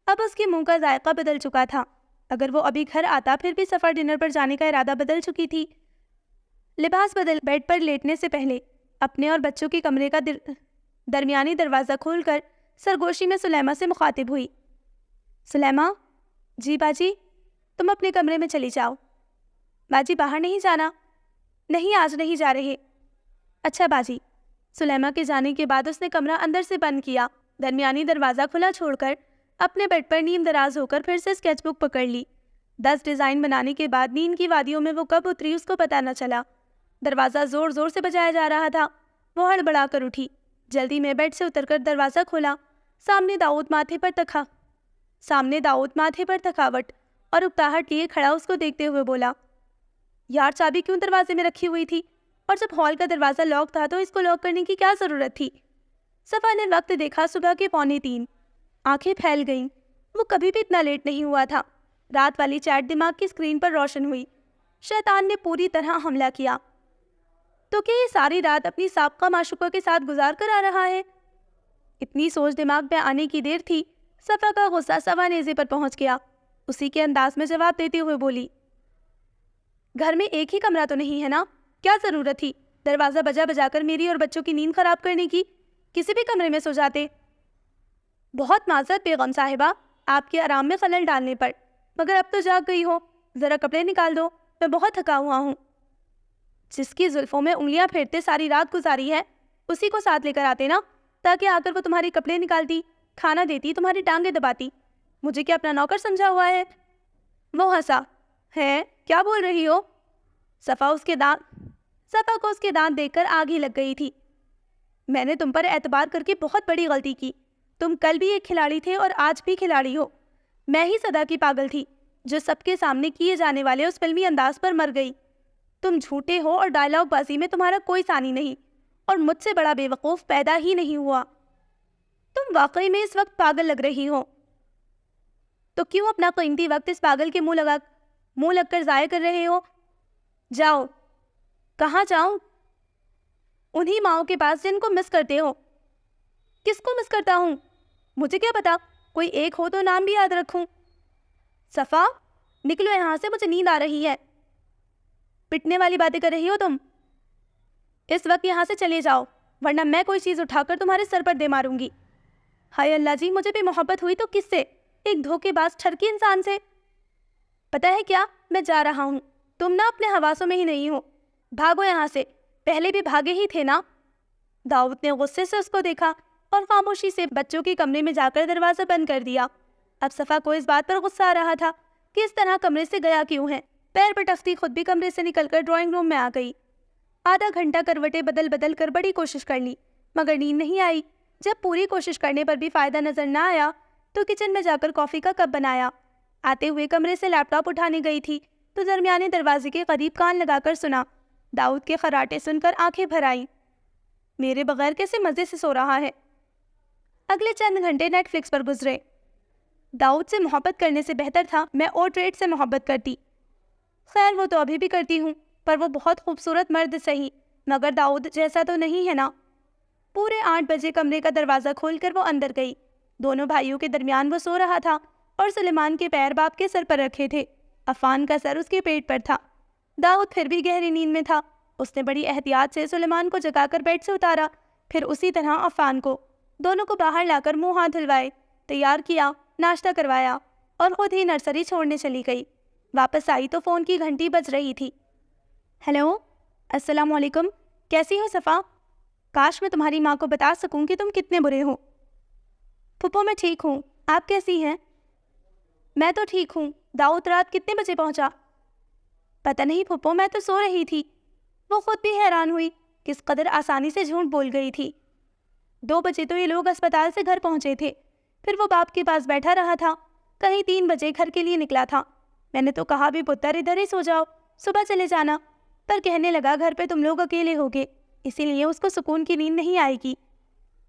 اب اس کے منہ کا ذائقہ بدل چکا تھا۔ اگر وہ ابھی گھر آتا پھر بھی سفر ڈنر پر جانے کا ارادہ بدل چکی تھی۔ لباس بدل بیڈ پر لیٹنے سے پہلے اپنے اور بچوں کے کمرے کا درمیانی دروازہ کھول کر سرگوشی میں سلیمہ سے مخاطب ہوئی۔ سلیمہ۔ جی باجی۔ تم اپنے کمرے میں چلی جاؤ۔ باجی باہر نہیں جانا؟ نہیں، آج نہیں جا رہے۔ اچھا باجی۔ سلیمہ کے جانے کے بعد اس نے کمرہ اندر سے بند کیا، درمیانی دروازہ کھلا چھوڑ کر اپنے بیڈ پر نیم دراز ہو کر پھر سے اسکیچ بک پکڑ لی۔ 10 ڈیزائن بنانے کے بعد نیند کی وادیوں میں وہ کب اتری اس کو پتہ نہ چلا۔ دروازہ زور زور سے بجایا جا رہا تھا۔ وہ ہڑبڑا کر اٹھی، جلدی میں بیڈ سے اتر کر دروازہ کھولا۔ سامنے داؤد ماتھے پر تھکاوٹ اور اکتاہٹ لیے کھڑا اس کو دیکھتے ہوئے بولا، یار چابی کیوں دروازے میں رکھی ہوئی تھی؟ اور جب ہال کا دروازہ لاک تھا تو اس کو لاک کرنے کی کیا ضرورت تھی؟ صفا نے وقت دیکھا، صبح کے 2:45۔ آنکھیں پھیل گئیں۔ وہ کبھی بھی اتنا لیٹ نہیں ہوا تھا۔ رات والی چیٹ دماغ کی اسکرین پر روشن ہوئی۔ شیطان نے پوری طرح حملہ کیا۔ تو کیا یہ ساری رات اپنی سابقہ معشوقہ کے ساتھ گزار کر آ رہا ہے؟ اتنی سوچ دماغ میں آنے کی دیر تھی، صفا کا غصہ سوا نیزے پر پہنچ گیا۔ اسی کے انداز میں جواب دیتے ہوئے بولی، گھر میں ایک ہی کمرہ تو نہیں ہے نا؟ کیا ضرورت تھی دروازہ بجا کر میری اور بچوں کی نیند خراب کرنے کی؟ کسی بھی کمرے میں سو جاتے۔ بہت معذرت بیگم صاحبہ، آپ کے آرام میں خلل ڈالنے پر، مگر اب تو جاگ گئی ہو، ذرا کپڑے نکال دو، میں بہت تھکا ہوا ہوں۔ جس کی زلفوں میں انگلیاں پھیرتے ساری رات گزاری ہے، اسی کو ساتھ لے کر آتے نا، تاکہ آ کر وہ تمہارے کپڑے نکالتی، کھانا دیتی، تمہاری ٹانگیں دباتی۔ مجھے کیا اپنا نوکر سمجھا ہوا ہے؟ وہ ہنسا۔ ہے کیا بول رہی ہو؟ صفا کو اس کے دانت دیکھ کر آگ ہی لگ گئی تھی۔ میں نے تم پر اعتبار کر کے بہت بڑی غلطی کی۔ تم کل بھی ایک کھلاڑی تھے اور آج بھی کھلاڑی ہو۔ میں ہی صدا کی پاگل تھی جو سب کے سامنے کیے جانے والے اس فلمی انداز پر مر گئی۔ تم جھوٹے ہو اور ڈائلاگ بازی میں تمہارا کوئی ثانی نہیں، اور مجھ سے بڑا بے وقوف پیدا ہی نہیں ہوا۔ تم واقعی میں اس وقت پاگل لگ رہی ہو، تو کیوں اپنا قیمتی وقت اس پاگل کے منہ لگ کر ضائع کر رہے ہو؟ جاؤ۔ کہاں جاؤں؟ انہی ماؤں کے پاس جن کو مس کرتے ہو۔ کس کو مس کرتا ہوں؟ مجھے کیا پتا، کوئی ایک ہو تو نام بھی یاد رکھوں۔ صفا، نکلو یہاں سے، مجھے نیند آ رہی ہے۔ پٹنے والی باتیں کر رہی ہو تم؟ اس وقت یہاں سے چلے جاؤ، ورنہ میں کوئی چیز اٹھا کر تمہارے سر پر دے ماروں گی۔ ہائے اللہ جی، مجھے بھی محبت ہوئی تو کس سے؟ ایک دھوکے باز ٹھرکی انسان سے۔ پتہ ہے کیا، میں جا رہا ہوں، تم نہ اپنے حواسوں میں ہی نہیں ہو۔ بھاگو یہاں سے، پہلے بھی بھاگے ہی تھے نا۔ داؤد نے غصے سے اس کو دیکھا اور خاموشی سے بچوں کے کمرے میں جا کر دروازہ بند کر دیا۔ اب صفا کو اس بات پر غصہ آ رہا تھا کہ اس طرح کمرے سے گیا کیوں ہے۔ پیر پٹکتی خود بھی کمرے سے نکل کر ڈرائنگ روم میں آ گئی۔ آدھا گھنٹہ کروٹیں بدل کر بڑی کوشش کر لی، مگر نیند نہیں آئی۔ جب پوری کوشش کرنے پر بھی فائدہ نظر نہ آیا تو کچن میں جا کر کافی کا کپ بنایا۔ آتے ہوئے کمرے سے لیپ ٹاپ اٹھانے گئی تھی تو درمیانے دروازے کے قریب کان لگا کر سنا۔ داؤد کے خراٹے سن کر آنکھیں بھر آئیں۔ میرے بغیر کیسے مزے سے سو رہا ہے۔ اگلے چند گھنٹے نیٹ فلکس پر گزرے۔ داؤد سے محبت کرنے سے بہتر تھا میں اوٹ ریٹ سے محبت کرتی۔ خیر وہ تو ابھی بھی کرتی ہوں، پر وہ بہت خوبصورت مرد صحیح، مگر داؤد جیسا تو نہیں ہے نا۔ پورے 8 بجے کمرے کا دروازہ کھول کر وہ اندر گئی۔ دونوں بھائیوں کے درمیان وہ سو رہا تھا اور سلیمان کے پیر باپ کے سر پر رکھے تھے۔ عفان کا سر اس کے پیٹ پر تھا۔ داؤد پھر بھی گہری نیند میں تھا۔ اس نے بڑی احتیاط سے سلیمان کو جگا کر بیڈ سے اتارا، پھر اسی طرح عفان کو۔ دونوں کو باہر لا کر منہ ہاتھ دھلوائے، تیار کیا، ناشتہ کروایا اور خود ہی نرسری چھوڑنے چلی گئی۔ واپس آئی تو فون کی گھنٹی بج رہی تھی۔ ہیلو، السلام علیکم، کیسی ہو صفا؟ کاش میں تمہاری ماں کو بتا سکوں کہ تم کتنے برے ہو۔ پھپھو میں ٹھیک ہوں، آپ کیسی ہیں؟ میں تو ٹھیک ہوں۔ داؤد رات کتنے بجے پہنچا؟ پتہ نہیں پھپھو، میں تو سو رہی تھی۔ وہ خود بھی حیران ہوئی، کس قدر آسانی سے جھوٹ بول گئی تھی۔ 2 بجے تو یہ لوگ اسپتال سے گھر پہنچے تھے، پھر وہ باپ کے پاس بیٹھا رہا تھا، کہیں 3 بجے گھر کے لیے نکلا تھا۔ میں نے تو کہا بھی پتر ادھر ہی سو جاؤ، صبح چلے جانا، پر کہنے لگا گھر پہ تم لوگ اکیلے ہوگے، اسی لیے اس کو سکون کی نیند نہیں آئے گی۔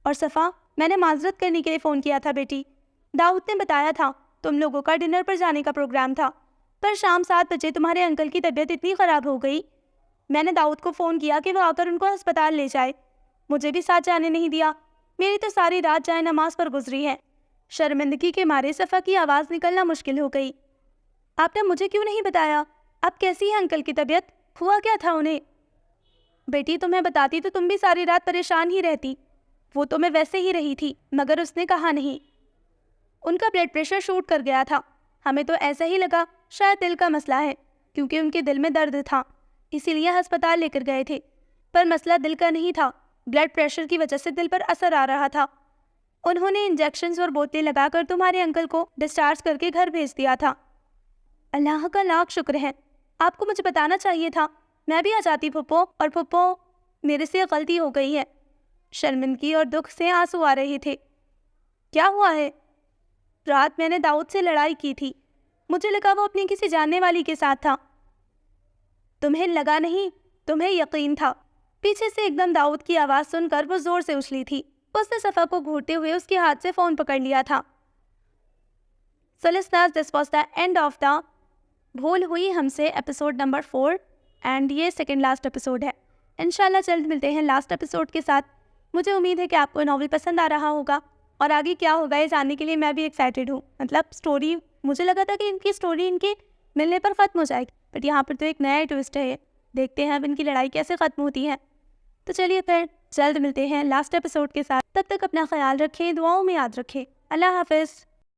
اور صفا، میں نے معذرت کرنے کے لیے فون کیا تھا بیٹی۔ داؤد نے بتایا تھا تم لوگوں کا ڈنر پر جانے کا پروگرام تھا، پر شام 7 بجے تمہارے انکل کی طبیعت اتنی خراب ہو گئی، میں نے داؤد کو فون کیا کہ وہ آ کر ان کو ہسپتال لے جائے، مجھے بھی ساتھ جانے نہیں دیا۔ میری تو ساری رات جائے نماز پر گزری ہے۔ شرمندگی کے مارے صفا کی آواز نکلنا مشکل ہو گئی۔ آپ نے مجھے کیوں نہیں بتایا؟ اب کیسی ہے انکل کی طبیعت؟ ہوا کیا تھا انہیں؟ بیٹی تمہیں بتاتی تو تم بھی ساری رات پریشان ہی رہتی۔ وہ تو میں ویسے ہی رہی تھی، مگر اس نے کہا نہیں۔ ان کا بلڈ پریشر شوٹ کر گیا تھا، ہمیں تو ایسا ہی لگا شاید دل کا مسئلہ ہے، کیونکہ ان کے دل میں درد تھا، اسی لیے ہسپتال لے کر گئے تھے، پر مسئلہ دل کا نہیں تھا، بلڈ پریشر کی وجہ سے دل پر اثر آ رہا تھا۔ انہوں نے انجیکشنز اور بوتلیں لگا کر تمہارے انکل کو ڈسچارج کر کے گھر بھیج دیا تھا۔ اللہ کا لاکھ شکر ہے، آپ کو مجھے بتانا چاہیے تھا، میں بھی آ جاتی پھپھو۔ اور پھپھو، میرے سے غلطی ہو گئی ہے۔ شرمندگی اور دکھ سے آنسو آ رہے تھے۔ کیا ہوا ہے؟ رات میں نے داؤد سے لڑائی کی تھی، مجھے لگا وہ اپنی کسی جاننے والی کے ساتھ تھا۔ تمہیں لگا نہیں، تمہیں یقین تھا۔ پیچھے سے ایک دم داؤد کی آواز سن کر وہ زور سے اچھلی تھی۔ اس نے صفا کو گھورتے ہوئے اس کے ہاتھ سے فون پکڑ لیا تھا۔ So listeners, this was the end of the بھول ہوئی ہم سے ایپیسوڈ نمبر 4 اینڈ یہ سیکنڈ لاسٹ ایپیسوڈ ہے۔ انشاءاللہ جلد ملتے ہیں لاسٹ ایپیسوڈ کے ساتھ۔ مجھے امید ہے کہ آپ کو ناول پسند آ رہا ہوگا، اور آگے کیا ہوگا یہ جاننے کے لیے میں بھی ایکسائٹیڈ ہوں۔ مطلب سٹوری، مجھے لگا تھا کہ ان کی سٹوری ان کے ملنے پر ختم ہو جائے گی، بٹ یہاں پر تو ایک نیا ٹوسٹ ہے۔ دیکھتے ہیں اب ان کی لڑائی کیسے ختم ہوتی ہے۔ تو چلیے پھر جلد ملتے ہیں لاسٹ ایپیسوڈ کے ساتھ، تب تک اپنا خیال رکھیں، دعاؤں میں یاد رکھیں۔ اللہ حافظ۔